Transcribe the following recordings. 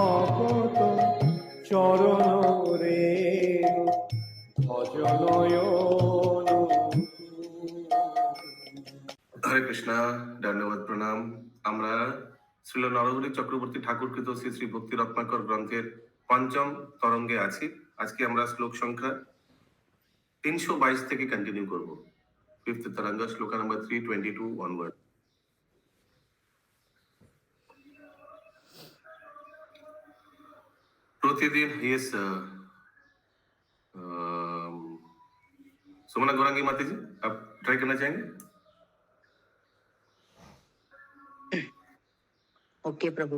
ভকত চরণ রেণু ভজনয়ন। হরে কৃষ্ণা, ধন্যবাদ, প্রণাম। আমরা শ্রীল নরহরি চক্রবর্তী ঠাকুরকৃত শ্রী শ্রী ভক্তি রত্নাকর গ্রন্থের পঞ্চম তরঙ্গে আছি। আজকে আমরা শ্লোক সংখ্যা 322 থেকে কন্টিনিউ করব। ফিফথ তরঙ্গ, শ্লোক নাম্বার 322 অনওয়ার্ড। प्रतिदिन यस सुमना गौरांगी माता जी, आप ट्राई करना चाहेंगे? ओके प्रभु।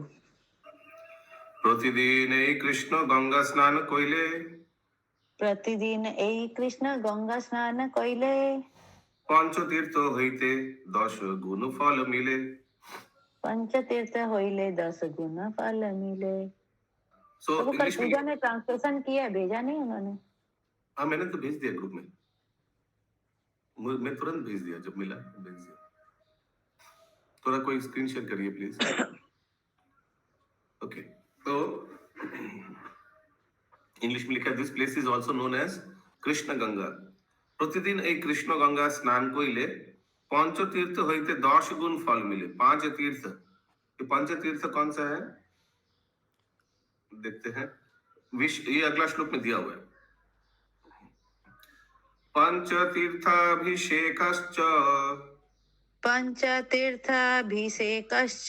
प्रतिदिन এই কৃষ্ণ গঙ্গা স্নান কইলে, प्रतिदिन এই কৃষ্ণ গঙ্গা স্নান কইলে, পঞ্চতীর্থ হইতে 10 গুণ ফল মিলে। पंचतीर्थ होइले 10 गुण फल मिले। सो तो कल इंग्लिश में, पूजा ने ट्रांसलेशन किया, भेजा नहीं उन्होंने? हाँ मैंने तो भेज दिया ग्रुप में, मैं तुरंत भेज दिया, जब मिला भेज दिया। थोड़ा कोई स्क्रीन शेयर करिए प्लीज। ओके, तो इंग्लिश में लिखा, this place is also known as Krishna Ganga. प्रतिदिन এই কৃষ্ণ গঙ্গা স্নান কইলে पंचतीर्थ হইতে 10 गुण फल मिले। 5 तीर्थ, ये पंच तीर्थ कौन सा है देखते हैं। ये अगला श्लोक में दिया हुआ है। पंचतीर्थाभिषेकश्च, पंचतीर्थाभिषेकश्च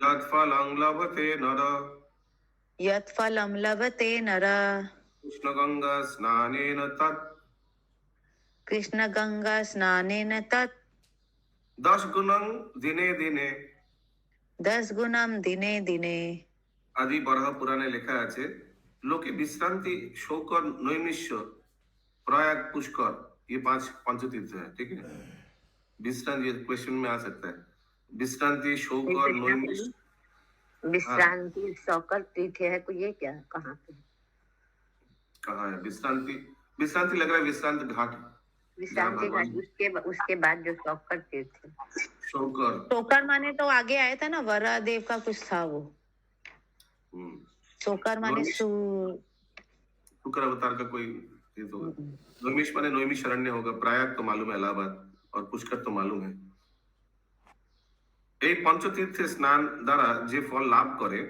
यत्फलं लभते नर, यत्फलं लभते नर, कृष्ण गंगा स्नानेन तत्, कृष्ण गंगा स्नानेन तत्, 10 गुणं दिने दिने। 10 गुणम दिने दिने। आदि बराह पुराणे लिखा আছে, लोके विश्रांति शौकर नैमिष्य प्रयाग पुष्कर, ये 5 पंचतीर्थ है। ठीक है, विश्रांति क्वेश्चन में आ सकता है। विश्रांति शौकर नैमिष्य, विश्रांति शौकर तीर्थ है को, ये क्या कहाँ पे? कहाँ है विश्रांति? विश्रांति लग रहा है विश्रांत घाट, विश्रांति घाट, उसके बाद जो शौकर तीर्थ है। शौकर, शौकर माने तो आगे आया था ना, वरादेव का कुछ था वो। शौकर माने शुक्र अवतार का कोई तीर्थ होगा। नैमिष माने नैमिषारण्य होगा। प्रयाग तो मालूम है, इलाहाबाद, और पुष्कर तो मालूम है। এই পঞ্চতীর্থে স্নান দ্বারা যে ফল লাভ করে,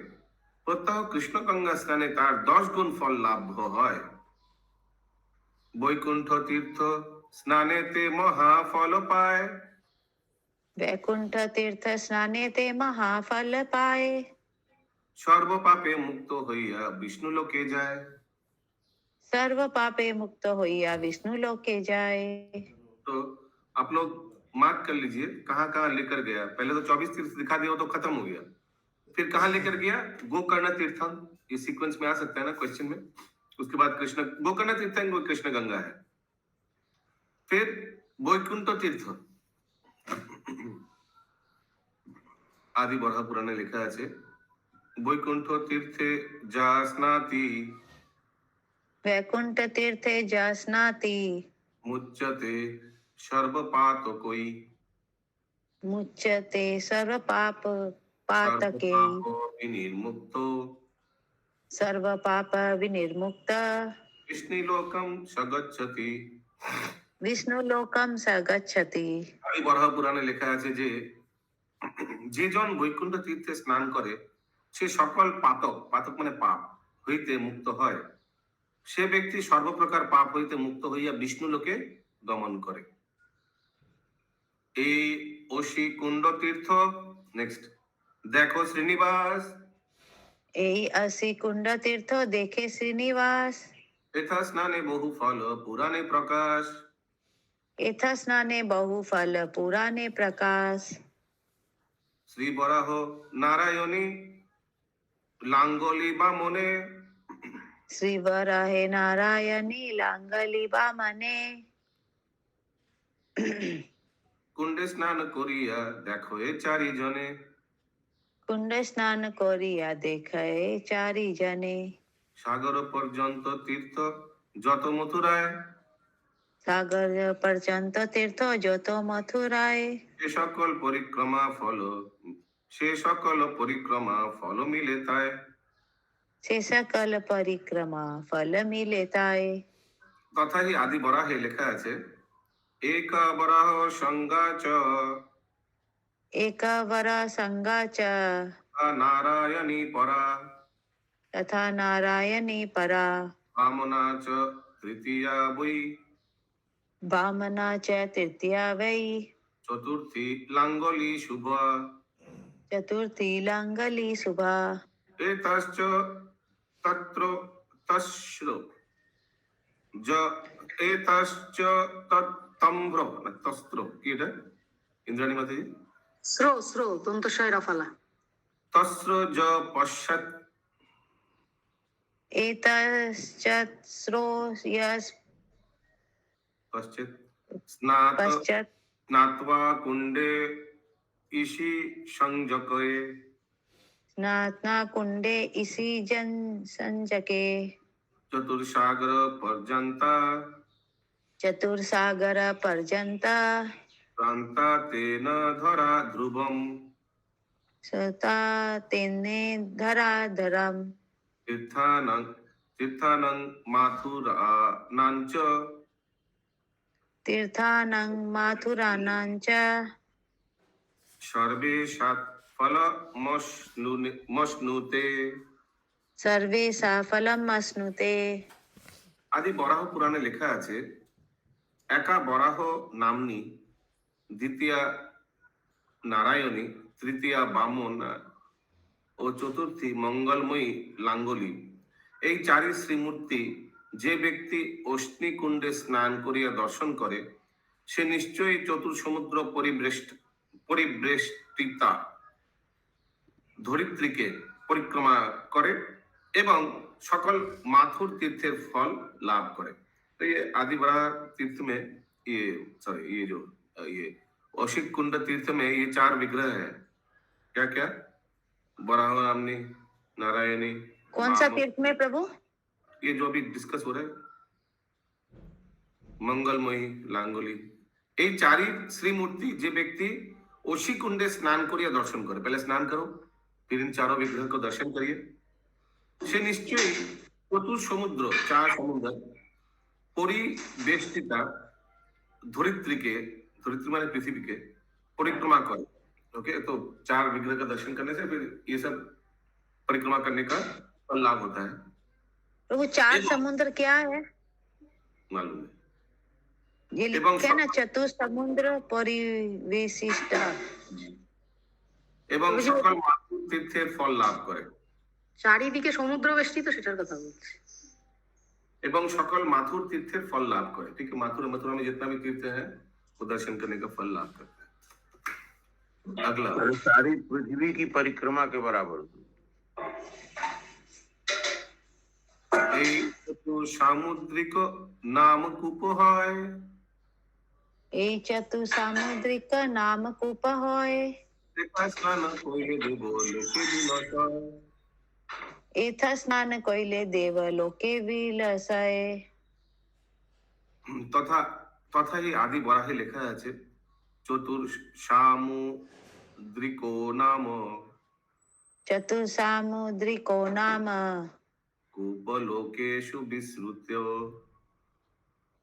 প্রত্যহ কৃষ্ণ গঙ্গা স্নানে তার 10 গুণ ফল লাভ হয়। বৈকুণ্ঠ তীর্থ স্নানেতে মহাফল পায়, वैकुंठ तीर्थ स्नाने ते महाफल पाए, সর্ব পাপে মুক্ত হইয়া বিষ্ণু লোকে যায়। सर्व पापे मुक्त होइया विष्णु लोके जाए। तो आप लोग मार्क कर लीजिए कहाँ कहाँ लेकर गया। पहले तो 24 तीर्थ दिखा दिया, तो खत्म हो गया। फिर कहाँ लेकर गया? गोकर्ण तीर्थम, ये सीक्वेंस में आ सकता है ना क्वेश्चन में। उसके बाद कृष्ण गोकर्ण तीर्थम, कृष्ण गंगा है। फिर वैकुंठ तीर्थ, आदि बराह पुराणे लिखा আছে, वैकुंठ तीर्थे जा स्नाति, वैकुंठ तीर्थे जा स्नाति, मुच्यते सर्व पाप कोई, मुच्यते सर्व पाप पातके, विनिर्मुक्तो, सर्व पाप विनिर्मुक्त, विष्णु लोकम सगच्छति, विष्णु लोकम सगच्छति। आदि बराह पुराणे লেখা আছে যে যে জন বৈকুণ্ঠ তীর্থে স্নান করে সে সকল পাতক, পাতক মানে পাপ, হইতে মুক্ত হয়। সে ব্যক্তি সর্বপ্রকার পাপ হইতে মুক্ত হইয়া বিষ্ণু লোকে গমন করে। এই অসি কুণ্ড তীর্থ, নেক্সট, দেখো শ্রীনিবাস, এই असी कुंड तीर्थ देखे श्रीनिवास, यथा स्नाने बहु फल पुराणे प्रकाश, यथा स्नाने बहु फल पुराणे प्रकाश, श्री बराह नारायणी लांगोली बामने, श्री वराहे नारायणी लांगली बामने, कुंडे स्नान करिया देखो ए चारि जने, कुंड स्नान करिया देखे चारि जने, सागर पर्यंत तीर्थ যত মথুরায়, सागर पर्यंत तीर्थ যত मथुराय, সে সকল পরিক্রমা ফল মিলে তাই। से सकल परिक्रमा फल मिले ताए। तथा ही आदि बराहे লেখা আছে एक बराह संगा च एक वर संगा च नारायणी परा तथा नारायणी परा वामना च तृतीया वै वामना च तृतीया वै चतुर्थी लांगोली शुभ चतुर्थी लांगली शुभा। एतश्च तत्र तस्रो ज एतश्च तम्र तस्त्रो কি এটা इंद्राणी माता जी স্রো স্রো দন্তস্বয় রফালা। तस्र ज पश्चात एतश्चत्स्रो यस् पश्चात स्नात पश्चात् स्नात्वा कुंडे ईशी संजकये स्नात्वा कुंडे इसी जन संजके चतुर्सागर पर्यंता चतुर्सागर पर्यंता प्रांता तेन धरा ध्रुवम सता तेने धरा धरम तीर्थानं तीर्थानं माथुरानांच तीर्थानं माथुरानांच सर्वेषात् फलमश्नुते सर्वे सफलम अश्नुते। आदि बराह पुराणे লেখা আছে एका बराह नामनी द्वितीया नारायणी तृतीया बामन ও চতুর্থী মঙ্গলময়ী লাঙ্গলি এই চারি শ্রীমূর্তি যে ব্যক্তি অগ্নিকুণ্ডে স্নান করিয়া দর্শন করে সে নিশ্চয়ই চতুর্সমুদ্র পরিবেষ্টিতা ধরিত্রীকে পরিক্রমা করে এবং সকল माथुर तीर्थेर फल लाभ करे। तो ये आदि बराह तीर्थ में ये सॉरी ये जो ये औशिक कुंड तीर्थ में ये चार विग्रह है। क्या क्या बराह नामनी नारायणी कौन सा वामन, तीर्थ में प्रभु? ये जो अभी डिस्कस हो रहा है मंगलमयी लांगोली এই চারি শ্রীমূর্তি যে ব্যক্তি ओशी कुंडे स्नान करिए दर्शन करे पहले स्नान करो फिर इन चारों विग्रह को दर्शन करिए সে নিশ্চয়ই চতুর সমুদ্র চার সমুদ্র পরিবেষ্টিতা धरित्री माने पृथ्वी के परिक्रमा करे। ओके तो चार विग्रह का दर्शन करने से फिर ये सब परिक्रमा करने का लाभ होता है। प्रभु चार समुद्र क्या है? मालूम है ये लिखा है ना चतुर समुद्र परिवेशिष्ट এবং সকল মাথুর তীর্থের ফল লাভ করে। চারিদিকে সমুদ্র বেষ্টিত সেটার কথা বলছি। এবং সকল माथुर तीर्थेर फल लाभ करे। ठीक है मथुरा में जितना भी तीर्थ है वो दर्शन करने का फल लाभ करते हैं। अगला सारी पृथ्वी की परिक्रमा के बराबर এই সামুদ্রিক নাম কূপ হয় এই চতু সামুদ্রিক নাম কূপ হয় দেখা স্নান কইলে দেব লোকে বিলসায় एथ स्नान कइले देव लोके विलसाय। तथा तथा ही आदि बराहे লেখা আছে চতুর সামুদ্রিকো নাম चतुर सामुद्रिको नाम कूपलोकेषु विसृत्य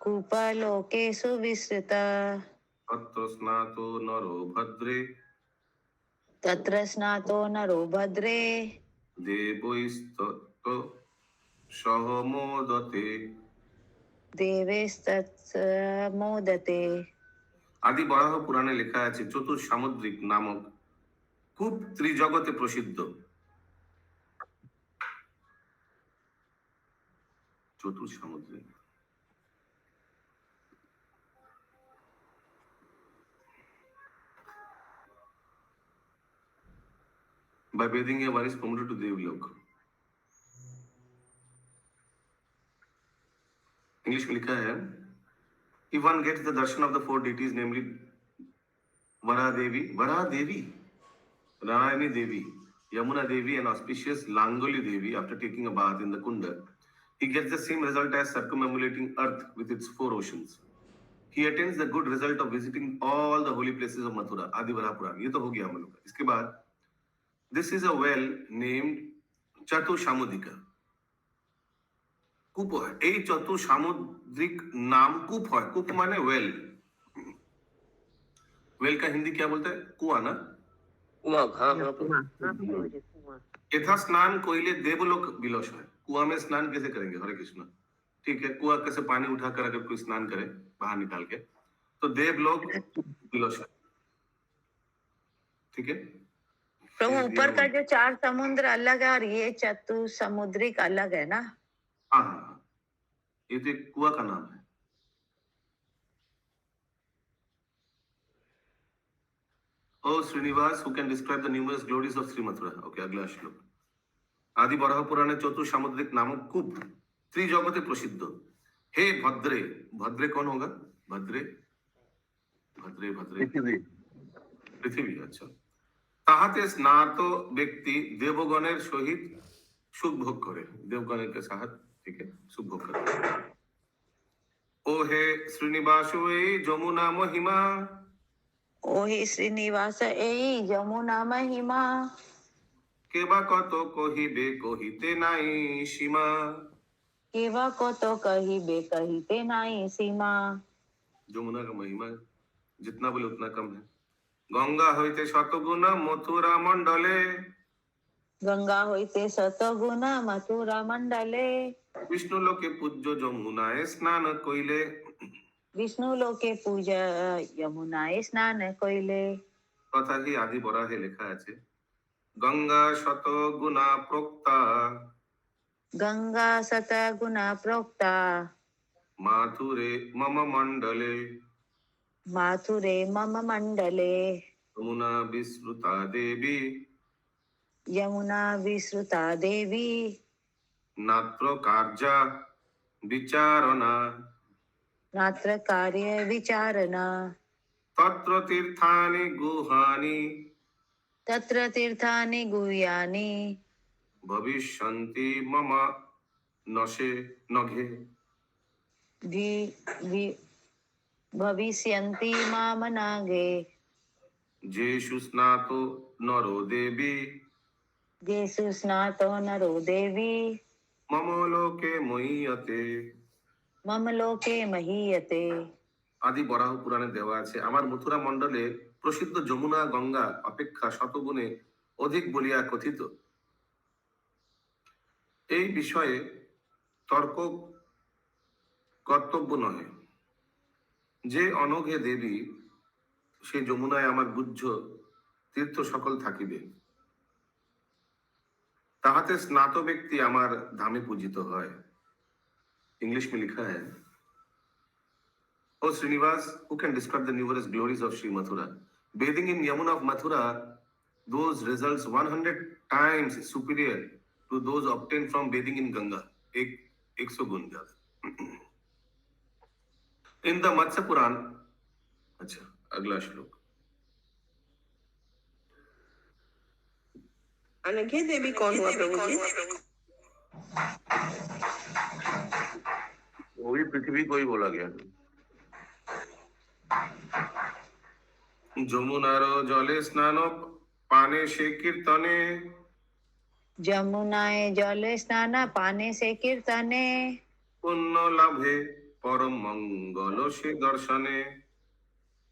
कूपलोकेषु विस्तृत तत्र स्नातो नरो भद्रे तत्र स्नातो नरो भद्रे देवैस्तत् सहमोदते देवेस्तत्समोदते। आदि बराह पुराणे লেখা আছে চতুর সামুদ্রিক নামক কূপ ত্রিজগতে প্রসিদ্ধ। চতুর সামুদ্রিক by bathing here one is promoted to Devlok। English में लिखा है if one gets the darshan of the four deities namely Varadevi, Narayani Devi, Yamuna Devi and auspicious Langoli Devi after taking a bath in the Kunda, he gets the same result as circumambulating earth with its four oceans. He attains the good result of visiting all the holy places of Mathura। आदि बराह पुराण ये तो हो गया हम लोग। इसके बाद this is a well named চতুসামুদ্রিকা কূপ হয়। এই চতুসামুদ্রিক নাম কূপ হয়। কূপ মানে वेल। वेल का हिंदी क्या बोलते हैं? कुआं ना। कुआं, हाँ हाँ কুয়া। यथा स्नान कोयले देवलोक विलोष है। कुआं में स्नान कैसे करेंगे? हरे कृष्ण। ठीक है, कुआं कैसे पानी उठाकर अगर कोई स्नान करे बाहर निकाल के, तो देवलोक विलोष है। ठीक है। प्रभु फिर ऊपर का ये- जो 4 समुद्र अलग है और ये चतुसमुद्रिक अलग है ना? हाँ हाँ हाँ, ये तो एक कुआं का नाम है। ओ Srinivas, who can describe the numerous glories of Sri Mathura? Okay, अगला श्लोक। आदि बराह पुराणे चतुसामुद्रिक नामक कूप त्रिजगते प्रसिद्ध। हे भद्रे, भद्रे कौन होगा? भद्रे भद्रे भद्रे पृथ्वी। পৃথিবী। আচ্ছা। তাহাতে স্নাত ব্যক্তি দেবগণের সহিত সুখ ভোগ করে। দেবগণের के साथ ठीक है सुख भोग करे। ओ हे श्रीनिवास এই যমুনা মহিমা ओहि श्रीनिवास एई यमुना महिमा কেবা কত কহিবে কহিতে নাই সীমা। केवा को तो कहिबे कहिते नाई सीमा। যমুনা का महिमा जितना बोले उतना कम है। गंगा হইতে শতগুণ মথুরা মণ্ডলে गंगा होइते सतगुण मथुरा मंडले विष्णु लोके पूज्य যমুনায় স্নান কইলে। विष्णु लोके पूजा यमुनाय स्नान कइले। কথা কি আদি বরাহে লেখা আছে গঙ্গা শতগুণা প্রোক্তা गंगा सतगुणा प्रोक्ता माथुरे मम मंडले माथुरे मम मंडले यमुना विस्मृता देवी यमुना विश्रुता देवी नात्र कार्या विचारणा नात्र कार्य विचारणा तत्र तीर्थानि गुहानि तत्र तीर्थानि गुह्यानि भविष्यन्ति मम नशे नघे। भविष्यन्ति माम नागे जेषु स्नातो नरो देवी जेषु स्नातो नरो देवी मम लोके महीयते। मम लोके महीयते। আদি বরাহ পুরাণে দেওয়া আছে আমার মথুরা মণ্ডলে প্রসিদ্ধ যমুনা গঙ্গা অপেক্ষা শতগুণে অধিক বলিয়া কথিত। এই বিষয়ে তর্ক কর্তব্য নহে। যে অনঘে দেবী সে যমুনায় আমার বুদ্ধ তীর্থ সকল থাকিবে। তাহাতে স্নাত ব্যক্তি আমার ধামে পূজিত হয়। इंग्लिश में लिखा है O Srinivas, who can describe the numerous glories of Sri Mathura? Bathing in Yamuna of Mathura, those results 100 times superior to those obtained from bathing in Ganga. 100 गुण ज्यादा। In the Matsya Puran, अच्छा अगला श्लोक। अनघे देवी कौन हुआ प्रभु जी? वो भी पृथ्वी को ही बोला गया। যমুনার জলে স্নান পানে সে কীর্তনে যমুনায় জলে স্নান পানে সে কীর্তনে পুণ্য লাভে পরম মঙ্গল সে দর্শনে।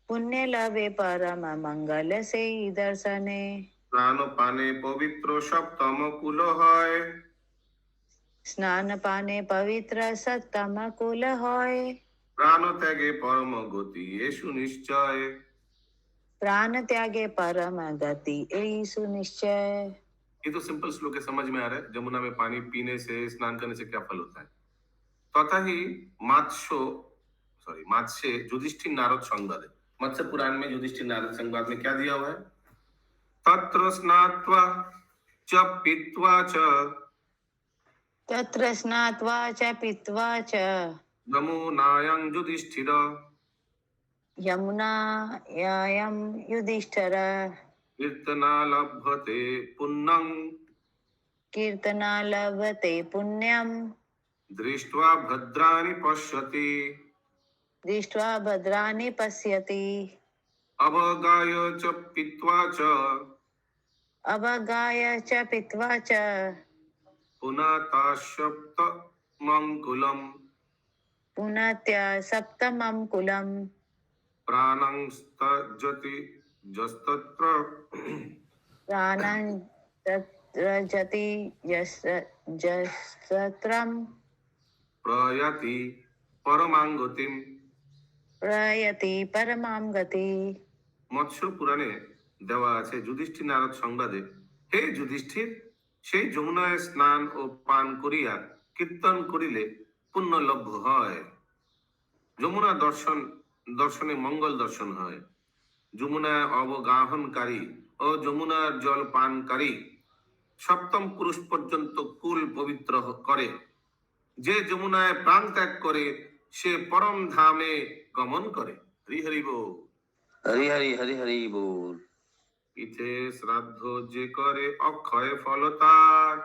पुण्य लभे परम मंगल से दर्शने। স্নান পানে পবিত্র সপ্তম কুল হয় स्नान पाने पवित्र सत्तम कुल होय প্রাণ ত্যাগে পরম গতি এ সুনিশ্চয়। प्राण त्यागे परम गति यही सुनिश्चय। ये तो सिंपल श्लोक है, समझ में आ रहा है। जमुना में पानी पीने से स्नान करने से क्या फल होता है। तथा ही मत्स्य युधिष्ठिर नारद संवाद, मत्स्य पुराण में युधिष्ठिर नारद संवाद में क्या दिया हुआ है? तत्र स्नात्वा च पीत्वा च तत्र स्नात्वा च पीत्वा च यमुनायां युधिष्ठिर यमुनायां युधिष्ठिर कीर्तना लभते पुण्यं कीर्तना लभते पुण्यम दृष्ट्वा भद्राणि पश्यति दृष्ट्वा भद्राणि पश्यति अवगाय च पीत्वा च अवगाय च पीत्वा च पुनाताशप्तमङ्कुलं पुनत्य सप्तमं कुलं प्राणंस्तजति जस्तत्र प्राणं तत्र जति जस्त्रं प्रयति परमांगतिम। प्रयति परमां गति। মৎস্য পুরাণে দেওয়া আছে যুধিষ্ঠির নারদ সংবাদে, হে যুধিষ্ঠির, সেই যমুনায় স্নান ও পান করিয়া কীর্তন করিলে পুণ্য লভ্য হয়। যমুনা দর্শনে মঙ্গল দর্শন হয়। যমুনায় অবগাহনকারী ও যমুনার জল পানকারী সপ্তম পুরুষ পর্যন্ত কুল পবিত্র করে। যে যমুনায় প্রাণ ত্যাগ করে সে পরম ধামে গমন করে। হরি হরি বল। हरी हरी हरी हरी बोल। ইথে শ্রাদ্ধ যে করে অক্ষয় ফল তার।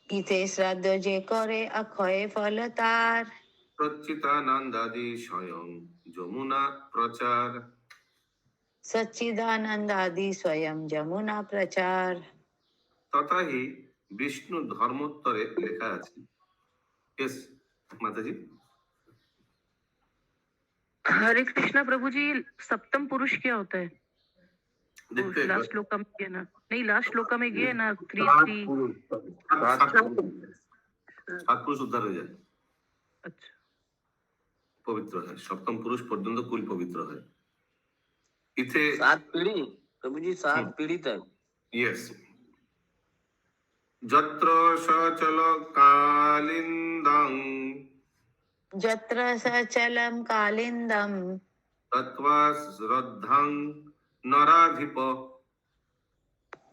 ইতে শ্রাদ্ধ যে করে অক্ষয় ফল তার। সচ্চিদানন্দাদি স্বয়ং যমুনা প্রচার। সচ্চিদানন্দ আদি স্বয়ং যমুনা প্রচার। তথাহি বিষ্ণু ধর্মোত্তরে লেখা আছে। यस माताजी। हरे कृष्णा प्रभु जी, सप्तम पुरुष क्या होता है? देखते हैं। लास्ट श्लोका में गया ना, नहीं लास्ट श्लोका में गया ना, स्त्री সাত পুরুষ উদ্ধার হয়ে যায়, अच्छा পবিত্র হয়। সপ্তম পুরুষ পর্যন্ত কুল পবিত্র হয়। ইথে 7 पीढ़ी प्रभु जी, 7 पीढ़ी तक। यस যত্র সচল কালিন্দং যত্র সচলম কালিন্দম তত্ত্বা শ্রদ্ধাং নরাধিপ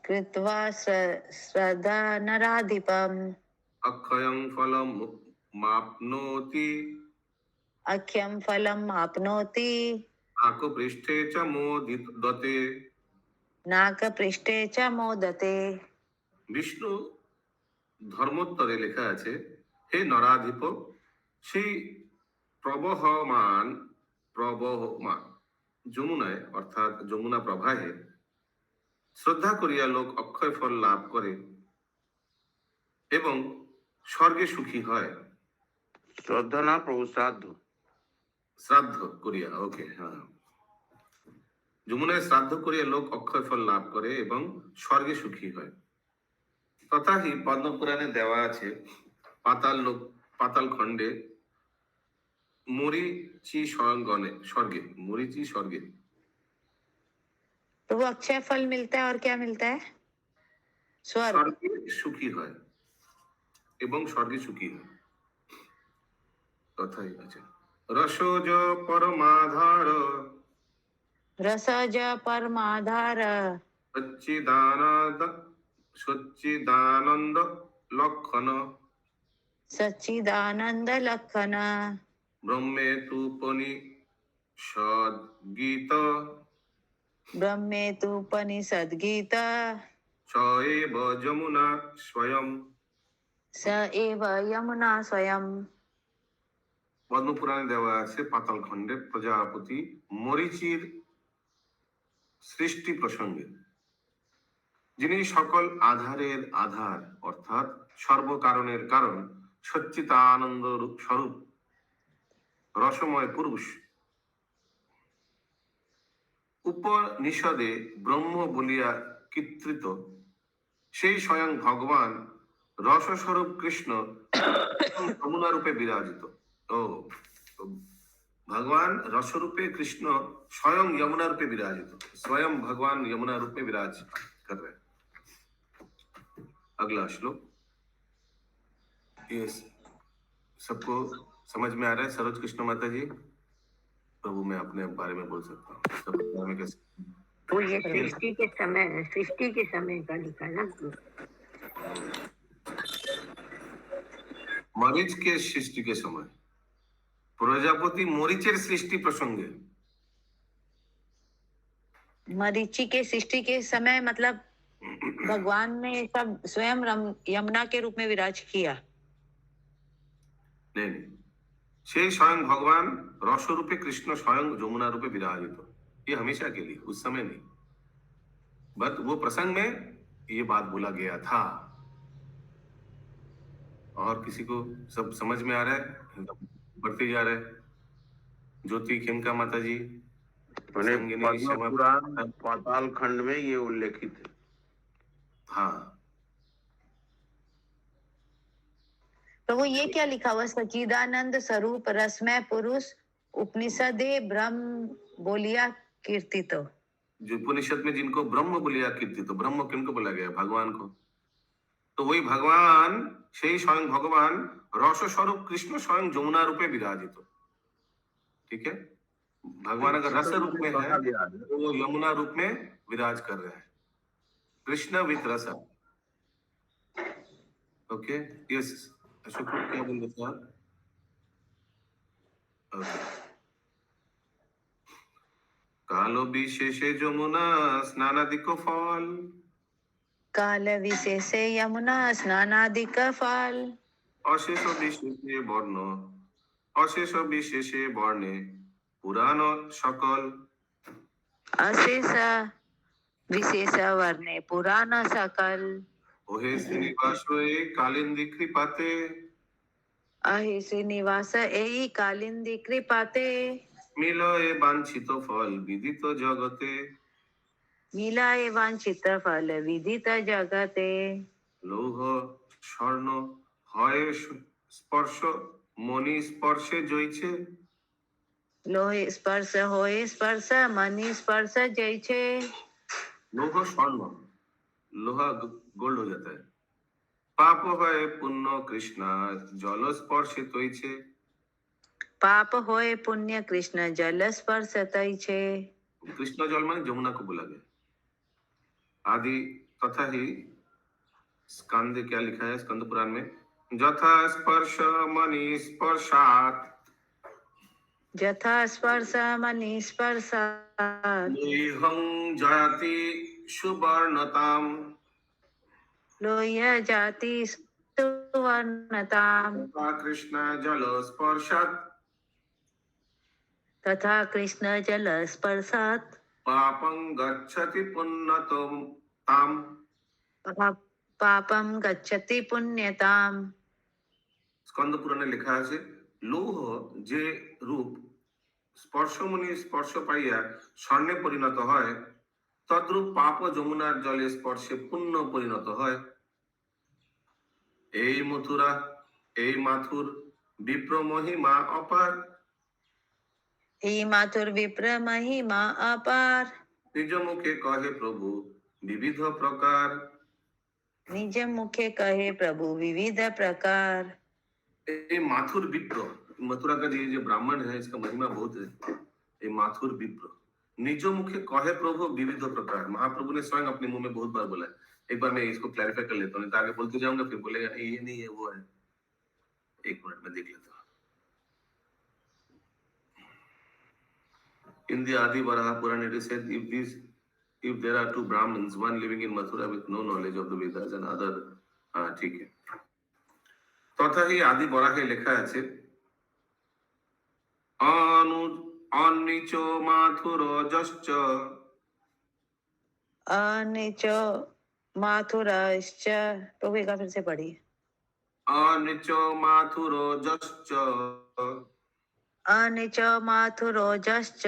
কৃত্বা শ্রদ্ধা নরাধিপম অক্ষয়ং ফলম মাপ্নোতি অক্ষয়ম ফলম আপনোতি আকপৃষ্ঠে চ মোদিততে। নাক পৃষ্ঠে চ মোদতে। বিষ্ণু ধর্মোত্তরে লেখা আছে, হে নরাধিপ, সেই প্রবহমান যমুনায় অর্থাৎ যমুনা প্রবাহে শ্রদ্ধা করিয়া লোক অক্ষয় ফল লাভ করে এবং স্বর্গে সুখী হয়। श्रद्धा ना प्रभु, श्राद्ध। শ্রাদ্ধ করিয়া, ওকে, হ্যাঁ, যমুনায় শ্রাদ্ধ করিয়া লোক অক্ষয় ফল লাভ করে এবং স্বর্গে সুখী হয়। তথাহি পদ্মপুরাণে দেওয়া আছে, পাতাল খণ্ডে মরিচি স্বয়ংগণে স্বর্গে, মরিচি স্বর্গে तो वो अक्षय फल मिलता है और क्या मिलता है? स्वर्ग। স্বর্গে সুখী হয় এবং স্বর্গে সুখী হয়। তথাই আছে রসজ পরমাধার रसज परमाधार সচ্চিদানন্দ লক্ষণ सच्चिदानंद लक्षण ব্রহ্মেতুপনিষদ্গীত ब्रह्मेतुपनिषद गीत स एव যমুনা স্বয়ং। स एव यमुना स्वयं। পদ্মপুরাণে দেওয়া আছে পাতাল খণ্ডে প্রজাপতি মরিচির সৃষ্টি প্রসঙ্গে, যিনি সকল আধারের আধার অর্থাৎ সর্বকারণের কারণ, সচ্চিদানন্দ স্বরূপ রসময় পুরুষ। উপনিষদে ব্রহ্ম বলিয়া কীর্তিত সেই স্বয়ং ভগবান রসস্বরূপ কৃষ্ণ যমুনা রূপে বিরাজিত। ও भगवान रस रूपे कृष्ण स्वयं यमुना रूपे विराजित, स्वयं भगवान यमुना रूप में विराज कर रहे हैं। अगला श्लोक। ये सबको समझ में आ रहा है? सरोज कृष्ण माता जी, प्रभु मैं अपने बारे में बोल सकता हूँ, सब बारे में कैसे? तो ये सृष्टि के समय का लिखा ना। मरीच के सृष्टि के समय, प्रजापति मरीचेर सृष्टि प्रसंगे। मरीचि के सृष्टि के समय मतलब भगवान ने सब स्वयं यमुना के रूप में विराज किया। नहीं, से स्वयं भगवान रस रूपे कृष्ण स्वयं यमुना रूपे विराजित, ये हमेशा के लिए, उस समय नहीं, बट वो प्रसंग में ये बात बोला गया था। और किसी को सब समझ में आ रहा है? बढ़ते जा रहा है। ज्योति खेमका माता जी, मैंने संगिनी पद्म श्यामा, पुराण पाताल खंड में ये उल्लेखित है। हाँ प्रभु ये क्या लिखा हुआ? सच्चिदानंद स्वरूप रसमय पुरुष उपनिषदे ब्रह्म बोलिया कीर्तितो। जो उपनिषद में जिनको ब्रह्म बोलिया कीर्ति, तो ब्रह्म किनको बोला गया? भगवान को। तो वही भगवान, সেই स्वयं भगवान रस स्वरूप कृष्ण स्वयं जमुना रूपे विराजित। ठीक है, भगवान अगर रस रूप में है तो वो यमुना रूप में विराज कर रहे हैं, कृष्ण विथ रस। ओके, यस अशोक, क्या बोल रहे थे आप? ओके, कालो विशेषे যমুনা স্নানাদিক ফল, काल विशेषे यमुना स्नानादिक फल, অশেষ বিশেষে বর্ণ, অশেষ বিশেষে বর্ণে পুরাণ সকল, अशेष विशेष वर्णे पुराण सकल, ওহে শ্রীনিবাস এ কালিন্দী কৃপাতে, अहि श्रीनिवास एई कालिंदी कृपाते, মিলয়ে বাঞ্ছিত ফল বিদিত জগতে, मिलाए वांछित फल विदित जगते। লৌহ স্বর্ণ হয় স্পর্শ, মনি স্পর্শে জইছে, लोहे स्पर्श होए स्पर्श मनि स्पर्श जैछे। लौह स्वर्ण, लोहा गोल्ड हो जाता है। पाप হয় পুণ্য কৃষ্ণা জল স্পর্শে তৈছে, पाप होए पुण्य कृष्ण जल स्पर्श तैछे। कृष्ण जल माने जमुना को बोला गया। आदि तथा ही स्कंद क्या लिखा है स्कंद पुराण में? यथा स्पर्श मणि स्पर्शात, यथा स्पर्श मनि स्पर्शात्, लोहं जाति सुवर्णताम, लोह्य जाति सुवर्णताम्, तथा कृष्ण जल स्पर्शात तथा कृष्ण जल स्पर्शात् पापं गच्छति पुण्यतम ताम, पापम गच्छति पुण्यताम्। স্কন্দ পুরাণে লেখা আছে, লৌহ যে রূপ স্পর্শমণি স্পর্শ পাইয়া স্বর্ণে পরিণত হয়, তদ্রূপ পাপ যমুনার জলে স্পর্শে পুণ্য পরিণত হয়। এই মথুরা, এই মাথুর বিপ্র মহিমা অপার, এই মাথুর বিপ্র মহিমা अपार, নিজ মুখে কহে প্রভু বিবিধ প্রকার। निज मुखे कहे प्रभु विविध प्रकार। ये माथुर विप्र, मथुरा का ये जो ब्राह्मण है इसका महिमा बहुत है। ये माथुर विप्र निजो मुखे कहे प्रभु विविध प्रकार, महाप्रभु ने स्वयं अपने मुंह में बहुत बार बोला है। एक बार मैं इसको क्लैरिफाई कर लेता हूँ, नहीं तो आगे बोलते जाऊंगा फिर बोलेगा नहीं ये नहीं है वो है। एक मिनट में देख लेता हूँ। In the Adi Varaha Purana it is said, if there are two Brahmins, one living in Mathura with no knowledge of the Vedas and other, ठीक है। তথা হি আদি বরাহে লেখা আছে, অনিচ মাথুর যশ্চ, अनिच माथुरश्च। प्रभु एक बार फिर से पढ़िए। অনিচ মাথুর যশ্চ, अनिच माथुरोजश्च,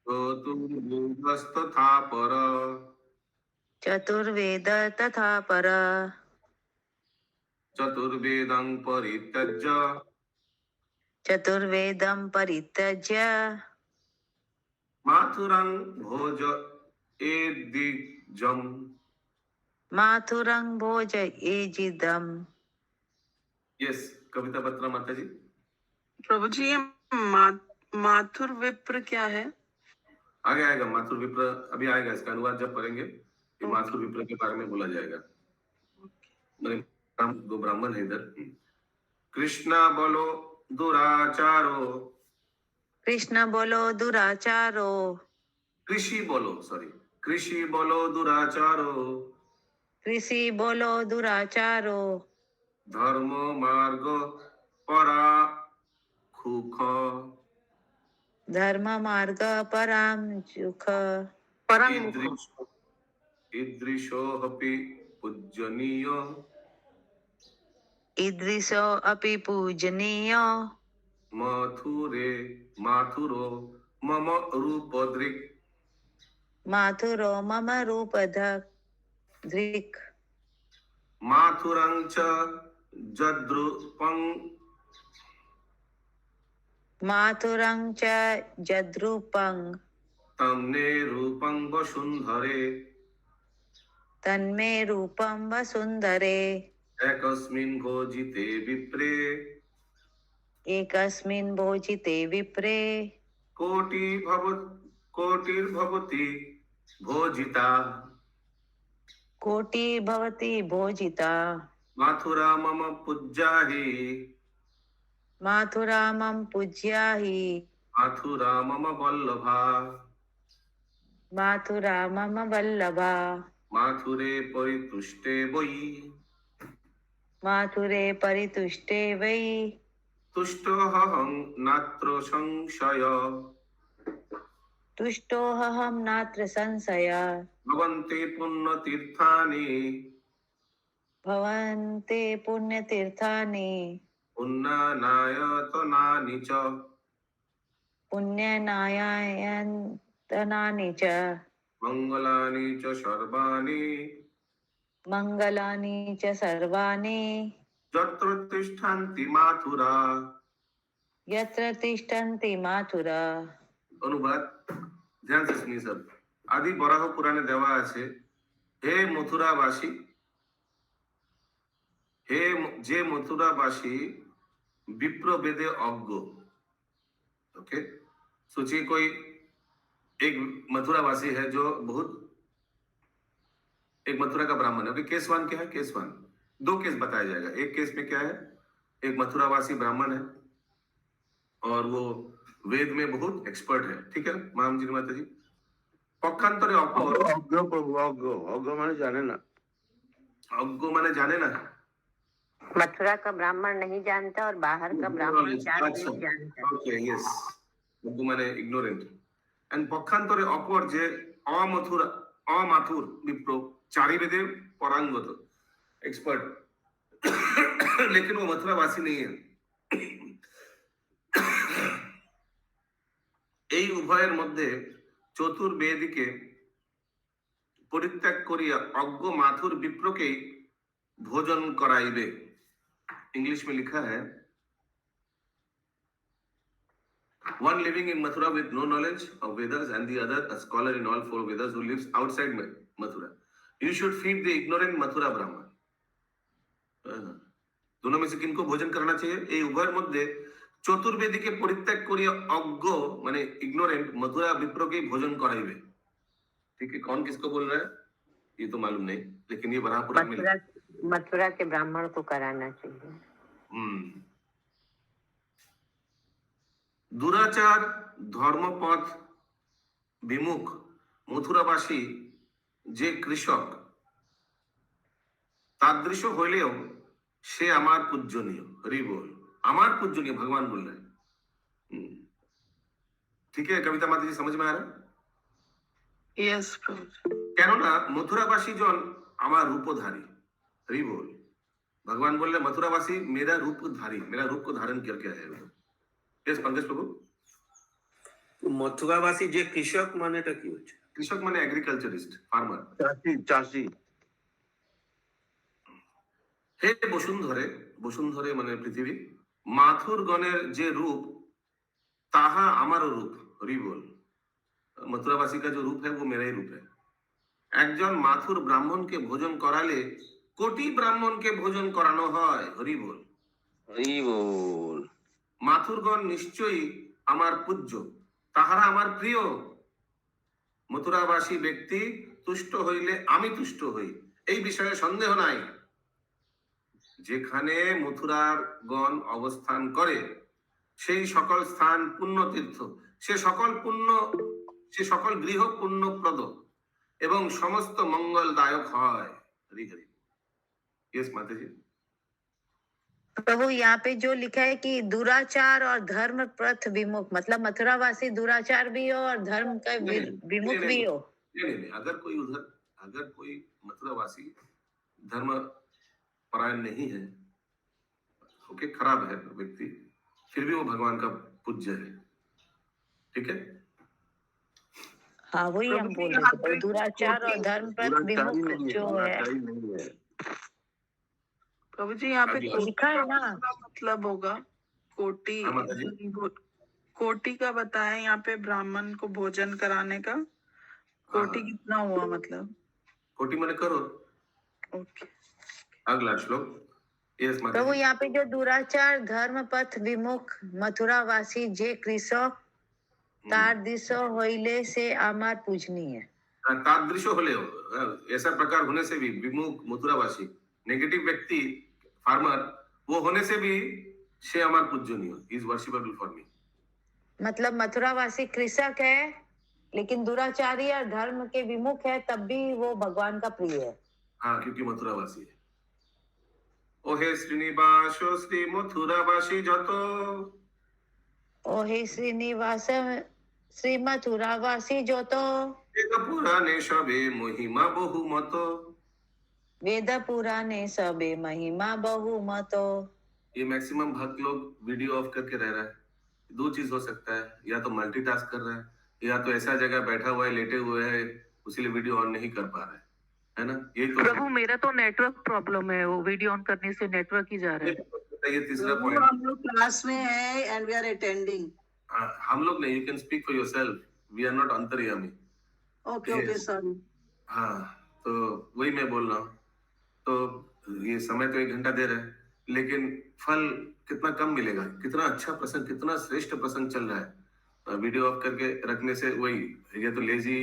চতুর্বেদস্তথা পর, चतुर्वेद तथा पर, চতুর্বেদং পরিত্যজ্য, चतुर्वेदं परित्यज्य, মাথুরং ভোজ এদিজম। माथुरं भोज एजिदम्। यस, कविता बत्रा माता जी। प्रभु जी ये माथुर विप्र क्या है? आगे आएगा माथुर विप्र, अभी आएगा इसका अनुवाद जब करेंगे, ये माथुर विप्र के बारे में बोला जाएगा। दो ब्राह्मण है इधर। कृष्णा बोलो दुराचारो, कृष्ण बोलो दुराचारो, कृषि बोलो, सॉरी, कृषि बोलो दुराचारो, कृषि बोलो दुराचारो, धर्म मार्ग परा खुख, धर्म मार्ग पराम सुख, ईदृशो अपि पूजनीय, ईदृशो अपि पूजनीयो मथुरे माथुरो मम रूपदृक् माथुरो मम रूपधृक् माथुरं च जद्रुपं माथुरं च जद्रूपं तं निरूपं वसुन्धरे तन्मे रूपं वसुन्धरे एकस्मिन् भोजिते विप्रे एकस्मिन् भोजिते विप्रे कोटिर्भवति भोजिता कोटिर्भवति भोजिता माथुरा मम पूज्याहि माथुरा मम पूज्याहि माथुरा मम वल्लभा माथुरा मम वल्लभा माथुरे परितुष्टे वै माथुरे परितुष्टे वै तुष्टोऽहं नात्र संशय तुष्टोऽहं नात्र संशय भवन्ति पुण्यतीर्थानि भवन्ते पुण्यतीर्थानि पुण्यनायतनानि च पुण्यनायतनानि च मङ्गलानि च सर्वाणि मङ्गलानि च सर्वाणि यत्र तिष्ठन्ति माथुरा। यत्र तिष्ठन्ति माथुरा। অনুবাদ ধ্যান से सुनिए सब। आदि बराह पुराणे देवा আছে হে মথুরাবাসী हे जे मथुरावासी विप्र वेदे अज्ञ। ओके सोचिए कोई एक मथुरावासी है जो बहुत एक मथुरा का ब्राह्मण है। ओके केस वन क्या है? केस वन दो केस बताया जाएगा। एक केस में क्या है, एक मथुरावासी ब्राह्मण है और वो वेद में बहुत एक्सपर्ट है, ठीक है माम जी माता जी। पक्षांतरे अपर अज्ञ प्रभु अज्ञ अज्ञ माने जाने ना। अज्ञ माने जाने ना। मथुरा का ब्राह्मण नहीं जानता और बाहर का ब्राह्मण चार अच्छा, नहीं जानता। ओके यस अज्ञ माने इग्नोरेंट। एंड पक्षांतरे अपर जे अमथुरा अमाथुर विप्र चारि वेदे परांगत एक्सपर्ट लेकिन वो मथुरावासी नहीं है। এই উভয়ের মধ্যে চতুর্বেদীকে পরিত্যাগ করিয়া অজ্ঞ মাথুর বিপ্রকেই ভোজন कराइबे। इंग्लिश में लिखा है one living in Mathura with no knowledge of Vedas and the other a scholar in all four Vedas who lives outside Mathura. You should feed the ignorant Mathura Brahman. दोनों में से किनको भोजन करना चाहिए? এই উভয়ের মধ্যে চতুর্বেদীকে পরিত্যাগ করিয়া অজ্ঞ माने इग्नोरेंट मथुरा विप्र के भोजन कराइबे। ठीक है, कौन किसको बोल रहा है ये तो मालूम नहीं, लेकिन ये बराहपुरा में मथुरा के ब्राह्मण को कराना चाहिए। दुराचार धर्मपथ विमुख मथुरावासी যে কৃষক তাদৃশ হইলেও সে আমার পূজনীয়। হরি बोल। আমার পূজনীয় भगवान बोल रहे हैं। ठीक है कविता माता जी समझ में आ रहा है? यस प्रभु। কেননা मथुरावासी जन আমার रूपधारी। हरि बोल। भगवान बोल रहे मथुरावासी मेरा रूपधारी, मेरा रूप को धारण करके आए हैं। यस पंकज प्रभु। মথুরাবাসী যে কৃষক মানেটা কি হচ্ছে? কৃষক মানে এগ্রিকালচারিস্ট, ফার্মার। চাষি চাষি। হে বসুন্ধরে, বসুন্ধরে মানে পৃথিবী, মাথুর গণের যে रूप ताहा আমারও रूप। हरि बोल। मथुरावासी का जो रूप है वो मेरा ही रूप है। একজন মাথুর ব্রাহ্মণকে ভোজন করালে কোটি ব্রাহ্মণকে ভোজন করানো হয়। হরি बोल। হরি বল। মাথুরগণ নিশ্চয়ই আমার পূজ্য, তাহারা আমার প্রিয়। মথুরাবাসী ব্যক্তি তুষ্ট হইলে আমি তুষ্ট হই, এই বিষয়ে সন্দেহ নাই। যেখানে মথুরার গণ অবস্থান করে সেই সকল স্থান পুণ্য তীর্থ, সে সকল গৃহ পুণ্যপ্রদ এবং সমস্ত মঙ্গলদায়ক হয়। হরি হরি। यस माता जी। प्रभु यहाँ पे जो लिखा है कि दुराचार और धर्म प्रथ विमुख, मतलब मथुरावासी दुराचार भी हो और धर्म का विमुख भी हो। नहीं, अगर कोई मथुरावासी धर्म परायण नहीं है ओके, खराब है व्यक्ति, फिर भी वो भगवान का पूज्य है, ठीक है। हाँ वही हम बोल रहे थे, तो दुराचार और धर्म प्रति दुराचारी विमुख नहीं है, जो है, दुराचारी नहीं है। प्रभु जी यहाँ पे आगे। कोटि लिखा है ना। का मतलब होगा कोटि, हाँ माता जी। कोटि का बताएं यहाँ पे, ब्राह्मण को भोजन कराने का कोटि हाँ, कितना हुआ मतलब? कोटि मैंने करो। ओके, अगला श्लोक। यस माता प्रभु जी। यहाँ पे जो दुराचार धर्म पथ विमुख मथुरावासी जे कृषक तार दिशो होइले से आमार पूजनीय। तादृश होले हो, ऐसा प्रकार होने से भी विमुख मथुरावासी नेगेटिव व्यक्ति फार्मर वो होने से भी शे अमर पूजनीय इज वर्शिपेबल फॉर मी। मतलब मथुरावासी कृषक है लेकिन दुराचारी और धर्म के विमुख है, तब भी वो भगवान का प्रिय है। हाँ, क्योंकि मथुरावासी है। ओ हे श्रीनिवास श्री मथुरावासी जतो, ओ हे श्रीनिवास श्री मथुरावासी जो तो एक पुराणे सबे महिमा बहुमतो। वेद पुराणे सबे महिमा बहुमतो। ये मैक्सिमम भक्त लोग वीडियो ऑफ करके रह रहा है। दो चीज हो सकता है, या तो मल्टीटास्क कर रहा है, या तो ऐसा जगह बैठा हुआ है, लेटे हुए है, उसीलिए वीडियो ऑन नहीं कर पा रहा है ना। यही तो प्रभु मेरा तो नेटवर्क प्रॉब्लम है, वो वीडियो ऑन करने से नेटवर्क ही जा रहा है। ये तीसरा प्रभु, पॉइंट। हम लोग क्लास में है एंड वी आर अटेंडिंग। हम लोग नहीं, you can speak for yourself, we are not अंतर्यामी। Okay okay sorry. हाँ, तो वही मैं बोल रहा हूँ। तो ये समय तो 1 घंटा दे रहा है, लेकिन फल कितना कम मिलेगा। कितना अच्छा प्रसंग, कितना श्रेष्ठ प्रसंग चल रहा है, वीडियो ऑफ करके रखने से वही, ये तो लेजी।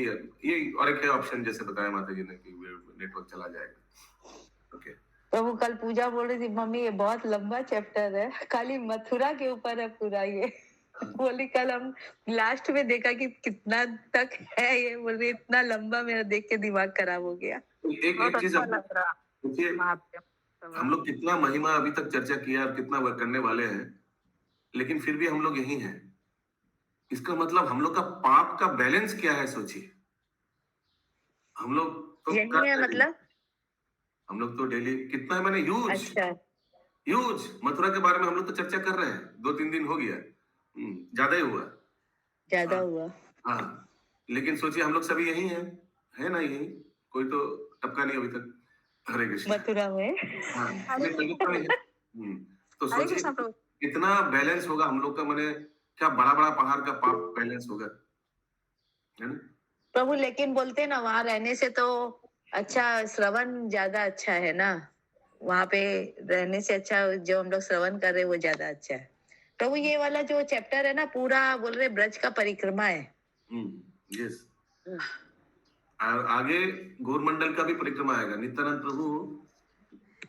ये और एक ऑप्शन जैसे बताया माता जी ने कि नेटवर्क चला जाएगा। ओके प्रभु कल पूजा बोल रही थी, मम्मी ये बहुत लंबा चैप्टर है, खाली मथुरा के ऊपर है पूरा ये। बोली कल हम लास्ट में देखा कि कितना तक है ये, बोल रही इतना लंबा, मेरा देख के दिमाग खराब हो गया। एक चीज देखिए, हम लोग कितना महिमा अभी तक चर्चा किया और कितना वर्क करने वाले हैं, लेकिन फिर भी हम लोग यही हैं। इसका मतलब हम लोग का पाप का बैलेंस क्या है, सोचिए। हम लोग तो यही है मतलब। हम लोग तो डेली कितना है, मैंने यूज अच्छा मथुरा के बारे में हम लोग तो चर्चा कर रहे हैं, 2-3 दिन हो गया, ज्यादा ही हुआ। ज्यादा हाँ, हुआ। हाँ, लेकिन सोचिए हम लोग सभी यही हैं, है ना। यही कोई तो टपका नहीं अभी तक। हरे कृष्ण। मथुरा में। हाँ, तो सोचिए कितना बैलेंस होगा हम लोग का। मैंने क्या बड़ा बड़ा पहाड़ का पाप बैलेंस होगा, है ना। प्रभु लेकिन बोलते ना, वहां रहने से तो अच्छा, श्रवण ज्यादा अच्छा है ना, वहां पे रहने से अच्छा जो हम लोग श्रवण कर रहे हैं वो ज्यादा अच्छा है। प्रभु ये वाला जो चैप्टर है ना, पूरा बोल रहे ब्रज का परिक्रमा है। यस। आगे गौरमंडल का भी परिक्रमा आएगा। नित्यानंद प्रभु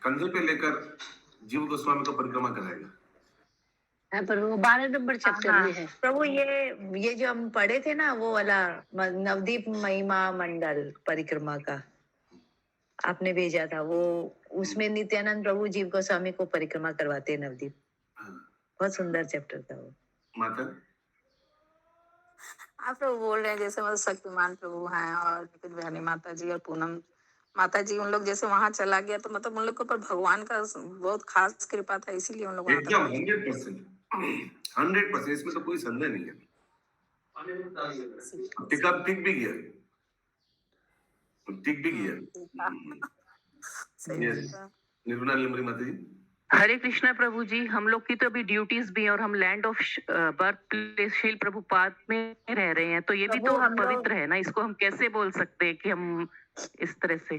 कंधे पे लेकर जीव गोस्वामी को परिक्रमा कराएगा। प्रभु 12 नंबर चैप्टर में है। प्रभु ये जो हम पढ़े थे ना, वो वाला नवदीप महिमा मंडल परिक्रमा का आपने भेजा था, वो उसमें नित्यानंद प्रभु जीव गोस्वामी को परिक्रमा करवाते हैं नवदीप। बहुत सुंदर चैप्टर था वो। माता आप लोग बोल रहे हैं जैसे मतलब शक्तिमान प्रभु हैं और निखिल बिहारी माता जी और पूनम माता जी, उन लोग जैसे वहां चला गया तो मतलब उन लोग के ऊपर भगवान का बहुत खास कृपा था, इसीलिए उन लोग वहां एकदम तक 100%, इसमें तो कोई संदेह नहीं है। टिक भी गया, टिक भी गया। निर्गुणा लीमरी माता जी। हरे कृष्णा प्रभु जी, हम लोग की तो अभी ड्यूटीज भी हैं और हम लैंड ऑफ बर्थ प्लेस शील प्रभुपाद में रह रहे हैं, तो ये भी तो पवित्र है ना। इसको हम कैसे बोल सकते हैं कि हम इस तरह से,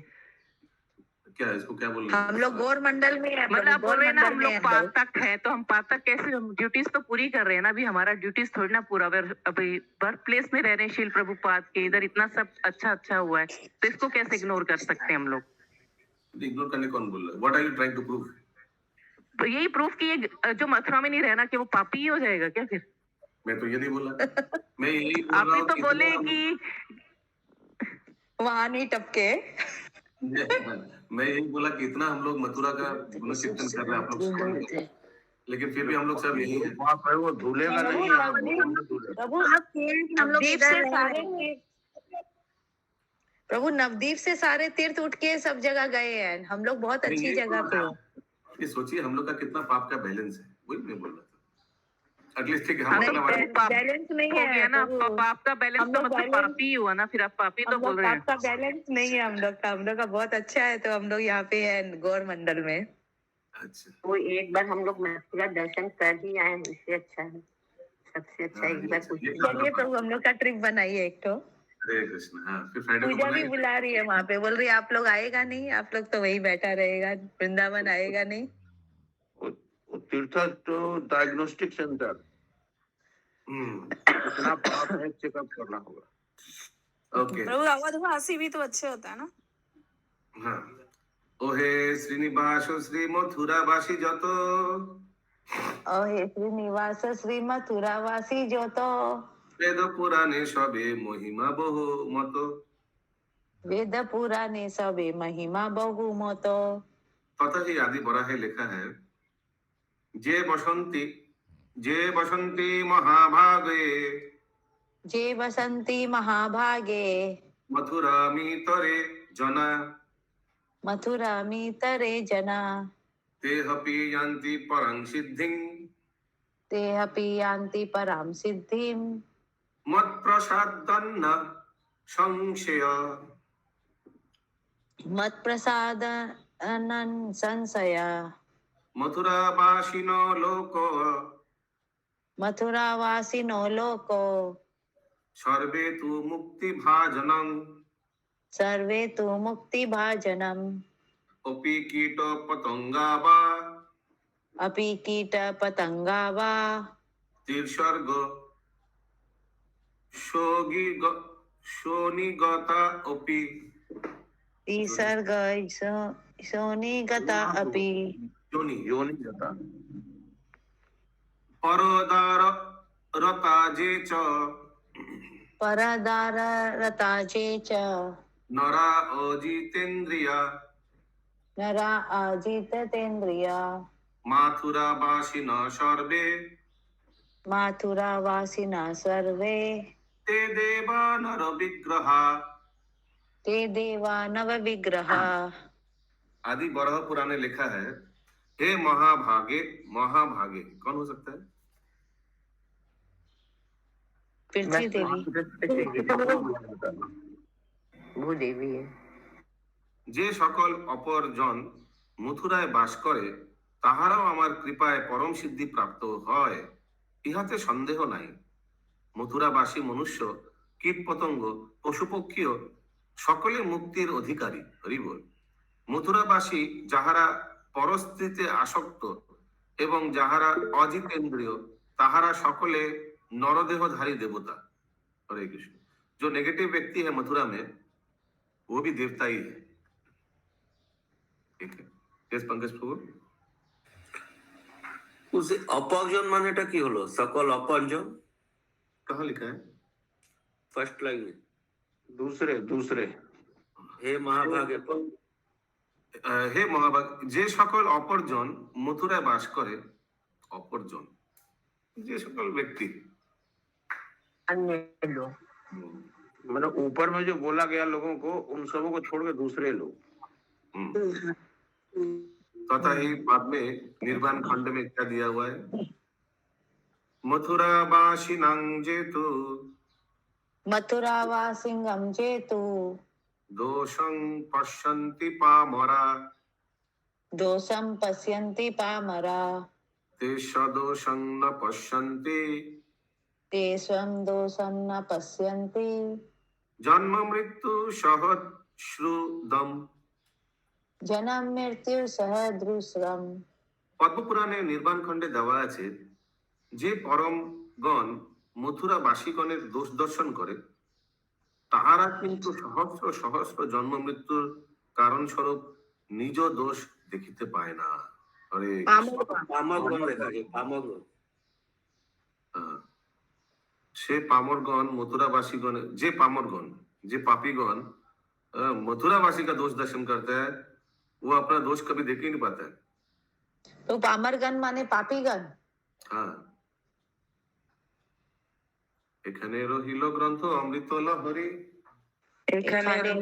क्या इसको क्या बोल रहे हैं? हम लोग गौर मंडल में है, मतलब बोल रहे हैं ना हम लोग पातक है, तो हम पातक कैसे, हम ड्यूटीज तो पूरी कर रहे हैं ना। अभी हमारा ड्यूटीज थोड़ी ना पूरा, अभी बर्थ प्लेस में रह रहे हैं शील प्रभुपाद के, इधर इतना सब अच्छा हुआ है, तो इसको कैसे इग्नोर कर सकते हैं हम लोग? इग्नोर करने कौन बोल रहा है? What are you trying to prove? तो यही प्रूफ कि ये जो मथुरा में नहीं रहना कि वो पापी ही हो जाएगा क्या फिर? मैं तो ये नहीं बोला, मैं यही बोल आप रहा ही हूँ तो बोले कि वहां नहीं टपके। मैं यही बोला कि इतना हम लोग मथुरा का गुण कीर्तन कर रहे हैं, आप लोग, लेकिन फिर भी हम लोग सब यही है। वहाँ पर वो धूलेगा नहीं, प्रभु नवदीप से सारे प्रभु नवदीप से सारे तीर्थ उठ के सब जगह गए हैं, हम लोग बहुत अच्छी जगह पे। ये सोचिए हम लोग का कितना पाप का बैलेंस है, वही मैं बोल रहा था। एटलीस्ट ठीक है, हम हाँ, लोग तो हमारे पाप बैलेंस नहीं हो गया है ना, प्रभु। पाप का बैलेंस हम तो लोग मतलब बैलेंस पापी ही हुआ ना, फिर आप पापी तो हम बोल लोग रहे हैं। आपका बैलेंस नहीं है, हम लोग का बहुत अच्छा है, तो हम लोग यहाँ पे है गौर मंडल में। अच्छा वो एक बार हम लोग मथुरा दर्शन कर ही आए, इससे अच्छा है, सबसे अच्छा हाँ, एक बार कुछ ये नहीं। चलिए प्रभु, हम लोग का ट्रिप बनाइए एक तो। हरे कृष्ण। हाँ, फिर फ्राइडे को पूजा भी बनाएंगे। बुला रही है वहां पे, बोल रही है आप लोग आएगा नहीं, आप लोग तो वही बैठा रहेगा, वृंदावन आएगा नहीं। वो तीर्थ तो डायग्नोस्टिक सेंटर, हम्म, इतना पाप है, चेकअप करना होगा। ओके। प्रभु अवधवासी भी तो अच्छे होता है ना। हाँ, ओहे श्रीनिवास श्री मथुराबासी যত হে শ্রীনিবাস শ্রী মথুরাবাসী যত, বেদ পুরাণে সবে মহিমা বহু মত। वेद पुराणे सबे महिमा बहुमत। तथा ही आदि बराहे लिखा है, जे बसंती महाभागे जे बसंती महाभागे, मथुरामीतरे जना मथुरामीतरे जना, ते अपि यान्ति परं सिद्धिं ते अपि यान्ति परां सिद्धिं, मत्प्रसादन्न संशय। मत्प्रसादनं संशय। मथुरावासिनो लोको मथुरावासिनो लोको सर्वे तु मुक्तिभाजनं सर्वे तु मुक्तिभाजनम्, अपि कीटपतंगा वा अपि कीटपतंगा वा तीर्षर्ग शोनिगता अपि ईसर्ग शोनिगता अपि, योनि जाता। परदार रता जे च परदाररताचे च, नरा अजितेन्द्रिया नरा अजितेन्द्रिया, माथुरावासिनः सर्वे माथुरावासिनः सर्वे ते देवा नर विग्रहा। ते देवा नवविग्रहा। आदि बरह पुराण में लिखा है, हे महाभागे महाभागे, कौन हो सकता है? पृथ्वी देवी। वो देवी है। যে সকল অপরজন মথুরায় বাস করে তাহারাও আমার কৃপায় পরম সিদ্ধি প্রাপ্ত হয়, ইহাতে সন্দেহ নাই। মথুরাবাসী মনুষ্য কীট পতঙ্গ পশু পক্ষীও সকলে মুক্তির অধিকারী। হরি বল। মথুরাবাসী যাহারা পরস্ত্রীতে আসক্ত এবং যাহারা অজিতেন্দ্রিয় তাহারা সকলে नरदेहधारी देवता। हरे कृष्ण। जो नेगेटिव व्यक्ति है मथुरा में वो भी देवता ही है। ठीक है, यस पंकज प्रभु। उसे अपरजन मानेटा की हलो? सकल अपरजन कहाँ लिखा है? फर्स्ट लाइन में दूसरे हे महाभागे हे महाभाग जे सकल অপরজন মথুরায় বাস করে, অপরজন যে সকল ব্যক্তি, अन्य लोग, मतलब ऊपर में जो बोला गया लोगों को, उन सबों को छोड़ के दूसरे लोग। तथा ही बाद में निर्वाण खंड में क्या दिया हुआ है? मथुरावासिनं जेतु मथुरावासिनं जेतु दोषं पश्यन्ति पामरा दोषं पश्यन्ति पामरा, ते सदोषं न पश्यन्ति ते स्वं दोषं न पश्यन्ति, जन्म मृत्यु सहस्रुदम। जन्म मृत्यु सहस्रम। पद्म पुराणे निर्वाण खंडे देवा आछे, जे परमगण मथुराबासीगণের दोष दर्शन करे ताहारा किन्तु सहस्र सहस्र जन्म मृत्युर कारण स्वरूप निज दोष देखिते पाय ना। अरे पामरगण देखा है, पामरगण। সে पामरगण मथुरावासीगण, जे पामरगण जे पापीगण मथुरावासी का दोष दर्शन करता है, वो अपना दोष कभी देख ही नहीं पाता है। तो पामरगण माने पापीगण। हाँ, এখানে রহিল গ্রন্থ অমৃত লহরী, एखाने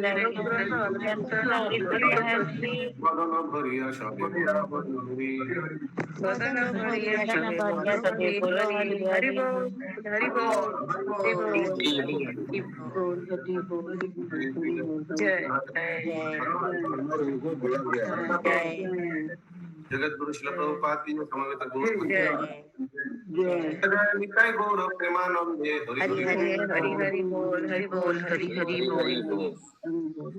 मदन भरिया शाबिया बंधुरी बदन भरिया शबे सदे बोलरी हरि बोल हरि बोल हरि बोल जय जगत गुरु श्रील प्रभुपाद की समवेत गुरु जय निताय गौर प्रेमानंदे हरि हरि हरि हरि हरि बोल हरि बोल हरि हरि बोल बोल